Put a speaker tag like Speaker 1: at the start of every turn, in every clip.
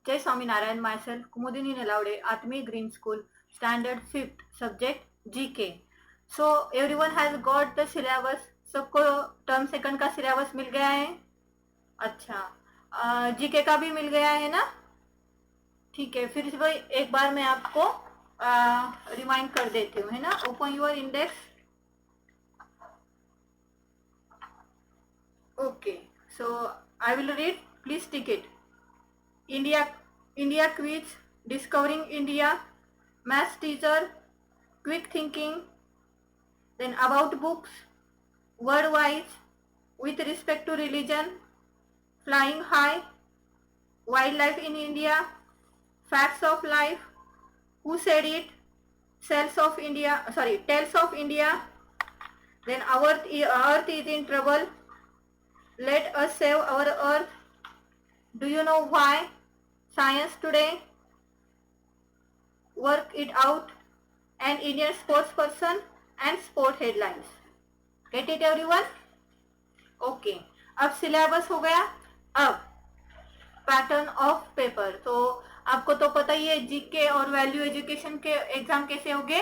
Speaker 1: Jai Swaminarayan, myself, Kumudini Nelaude, Atmi Green School, Standard 5th, subject GK. So everyone has got the syllabus. सबको term second का syllabus मिल गया है? अच्छा, GK का भी मिल गया है ना? ठीक है, फिर से एक बार मैं आपको रिमाइंड कर देती हूँ, है ना? Open your index. Okay, so I will read, please tick it. India quiz, discovering India, maths teacher, quick thinking, then about books, word wise, with respect to religion, flying high, wildlife in India, facts of life, who said it, tales of India, then our earth is in trouble, let us save our earth, do you know why, science today, work it out, an Indian sports person, and sport headlines. Get it everyone? Okay, अब syllabus हो गया. अब pattern of paper. तो आपको तो पता ही है GK और वैल्यू एजुकेशन के एग्जाम कैसे होंगे,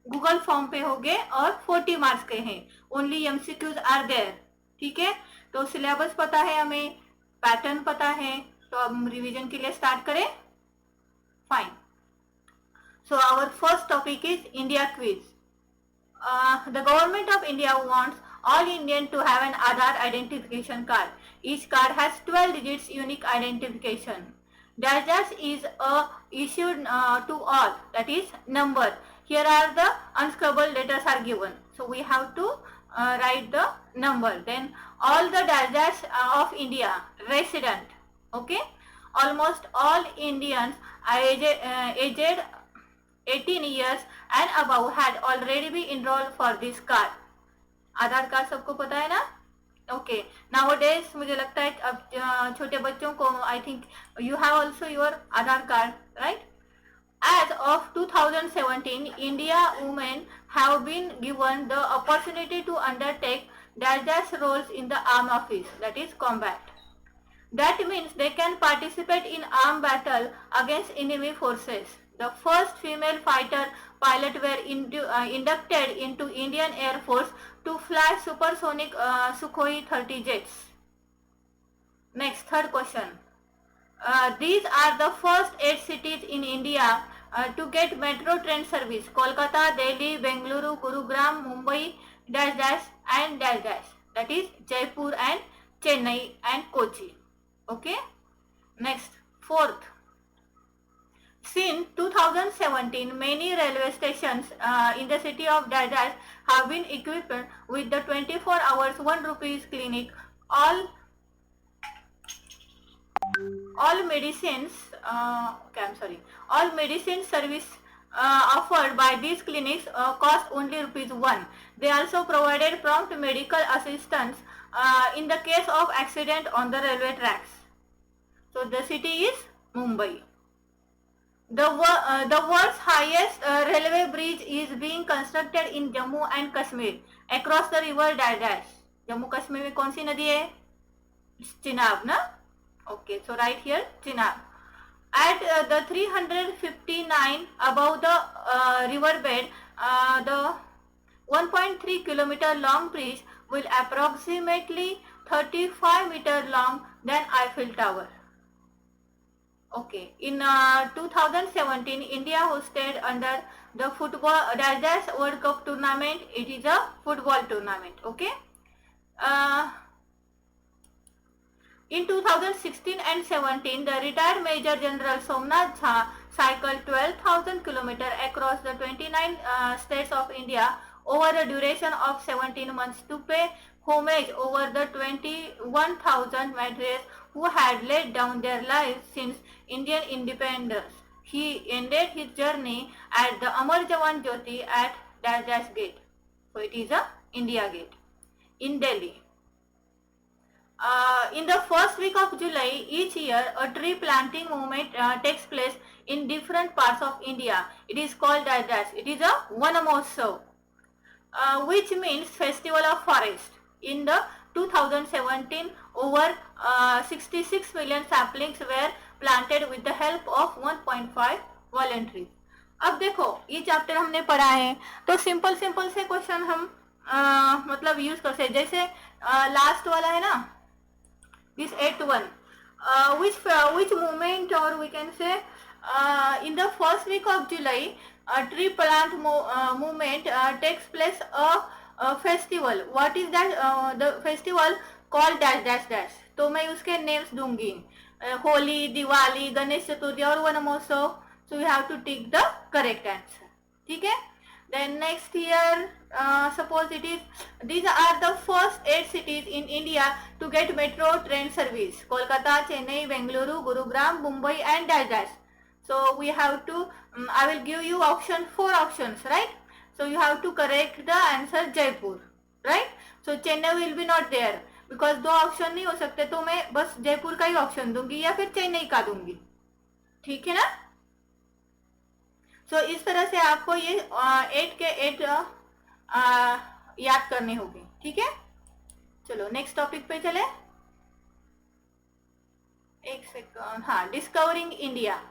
Speaker 1: गूगल फॉर्म पे होंगे और 40 मार्क्स के हैं. Only MCQs are there. ठीक है, तो सिलेबस पता है हमें, पैटर्न पता है, तो अब हम रिवीजन के लिए स्टार्ट करें. Fine. So our first topic is India quiz. The government of India wants all Indians to have an Aadhaar identification card. Each card has 12 digits unique identification. Dash is issued to all, that is number. Here are the unscribbled letters are given. So we have to write the number. Then all the dash of India resident. Okay, almost all Indians are aged 18 years and above had already been enrolled for this card. Aadhaar card सबको पता है ना? Okay, nowadays मुझे लगता है अब छोटे बच्चों को, I think you have also your Aadhaar card, right? As of 2017, India women have been given the opportunity to undertake dash roles in the armed office, that is combat. That means they can participate in armed battle against enemy forces. The first female fighter pilot were inducted into Indian Air Force to fly supersonic Sukhoi 30 jets. Next, third question. These are the first 8 cities in India to get metro train service. Kolkata, Delhi, Bengaluru, Gurugram, Mumbai, and that is Jaipur and Chennai and Kochi. Okay. Next, fourth. Since 2017, many railway stations in the city of Dash have been equipped with the 24 hours 1 rupees clinic. All medicines all medicine service offered by these clinics cost only ₹1. They also provided prompt medical assistance in the case of accident on the railway tracks. So the city is Mumbai. The world's highest railway bridge is being constructed in Jammu and Kashmir across the river Dash. Jammu Kashmir में कौन सी नदी है? चिनाब ना? Okay, so right here Chinab. At the 359 above the riverbed, the 1.3 kilometer long bridge will approximately 35 meter long than Eiffel Tower. Okay, in 2017, India hosted under the football Dash World Cup tournament. It is a football tournament. Okay. In 2016 and 17, the retired Major General Somnath Jha cycled 12,000 km across the 29 states of India over a duration of 17 months to pay homage over the 21,000 martyrs who had laid down their lives since Indian independence. He ended his journey at the Amar Jawan Jyoti at Dash Gate. So it is a India Gate in Delhi. In the first week of July each year, a tree planting movement takes place in different parts of India. It is called Dash. It is a Vanamotsava, which means Festival of Forest. In the 2017, over 66 million saplings were planted with the help of 1.5 volunteers. अब देखो ये chapter हमने पढ़ा है तो simple simple से question हम मतलब यूज कर सकते, जैसे लास्ट वाला है ना, this 8 1, which movement, or we can say in the first week of July tree plant movement takes place a festival. What is that? The festival called dash dash dash. तो मैं उसके names दूंगी, होली, दिवाली, गणेश चतुर्थी और one महोत्सव. So you have to take the correct answer. ठीक है? Then next here, suppose it is, these are the first 8 cities in India to get metro train service: Kolkata, Chennai, Bengaluru, Gurugram, Mumbai and dash dash. So we have to, I will give you four options, right? So you have to correct the answer Jaipur, right? So Chennai will be not there because दो option नहीं हो सकते, तो मैं बस जयपुर का ही option दूंगी या फिर चेन्नई का दूंगी. ठीक है ना? सो इस तरह से आपको ये 8 के 8 याद करने होंगे. ठीक है, चलो नेक्स्ट टॉपिक पे चले. एक सेकंड. हाँ, discovering India.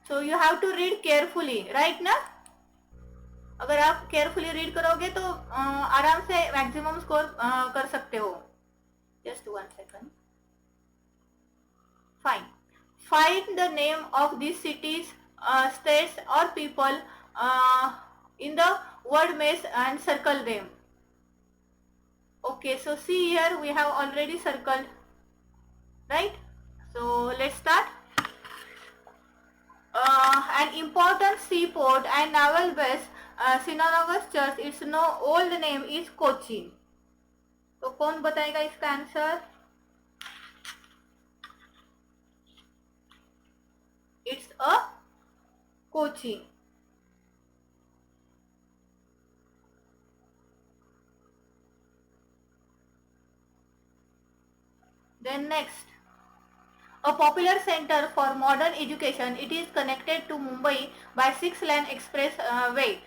Speaker 1: So you have to read carefully, right ना? अगर आप केयरफुली रीड करोगे तो आराम से मैक्सिमम स्कोर कर सकते हो. Just 1 second. Fine. Find the name of this cities, states or people in the word maze and circle them. Okay, so see here we have already circled, right? So let's start. An important seaport and naval base, synonymous church, its old name is Kochi. तो कौन बताएगा इसका answer? It's a Kochi. Then next, a popular center for modern education. It is connected to Mumbai by 6-lane express way.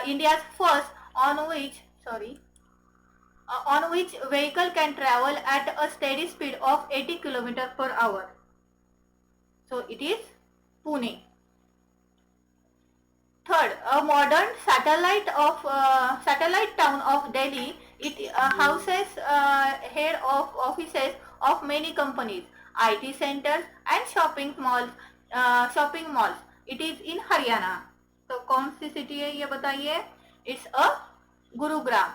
Speaker 1: India's first, on which vehicle can travel at a steady speed of 80 km per hour. So it is Pune. Third, a modern satellite town of Delhi. It houses head of offices of many companies, IT centers and shopping malls. It is in Haryana. तो कौन सी city है ये बताइए? It's a Gurugram.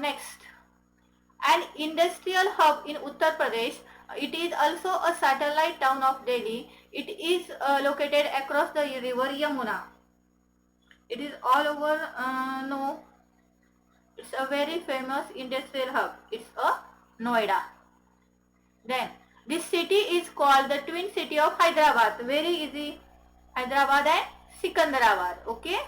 Speaker 1: Next, an industrial hub in Uttar Pradesh. It is also a satellite town of Delhi. It is located across the river Yamuna. It is all over, no, it's a very famous industrial hub. It's a Noida. Then this city is called the twin city of Hyderabad. Very easy. Hyderabad and Sikandarabad. Okay.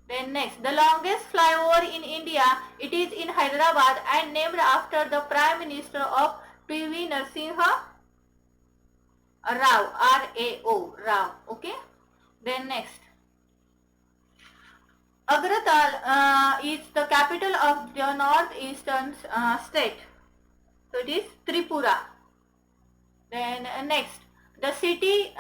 Speaker 1: Then next, the longest flyover in India. It is in Hyderabad and named after the Prime Minister of P.V. Narasimha Rao. R-A-O. Rao. Okay. Then next, Agratal is the capital of the northeastern state. So it is Tripura. Then next, the city,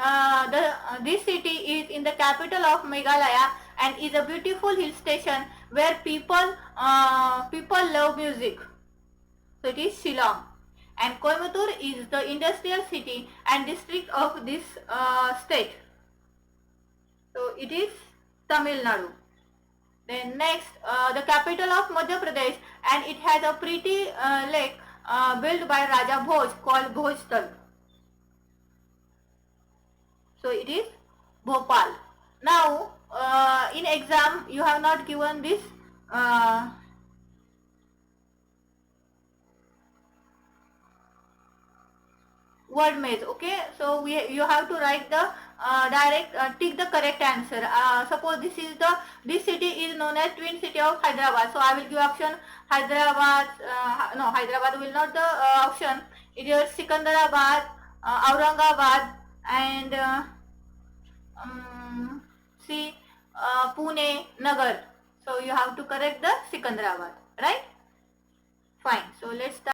Speaker 1: this city is in the capital of Meghalaya and is a beautiful hill station where people love music. So it is Shillong. And Coimbatore is the industrial city and district of this state. So it is Tamil Nadu. Then next, the capital of Madhya Pradesh, and it has a pretty lake built by Raja Bhoj called Bhojtal. So it is Bhopal. Now, in exam you have not given this word maze. Okay, so you have to write the tick the correct answer. Suppose this city is known as twin city of Hyderabad, so I will give option Hyderabad. No, Hyderabad will not the option. It is Sikandarabad, Aurangabad and Pune, Nagar. So you have to correct the Sikandarabad, right? Fine. So let's start.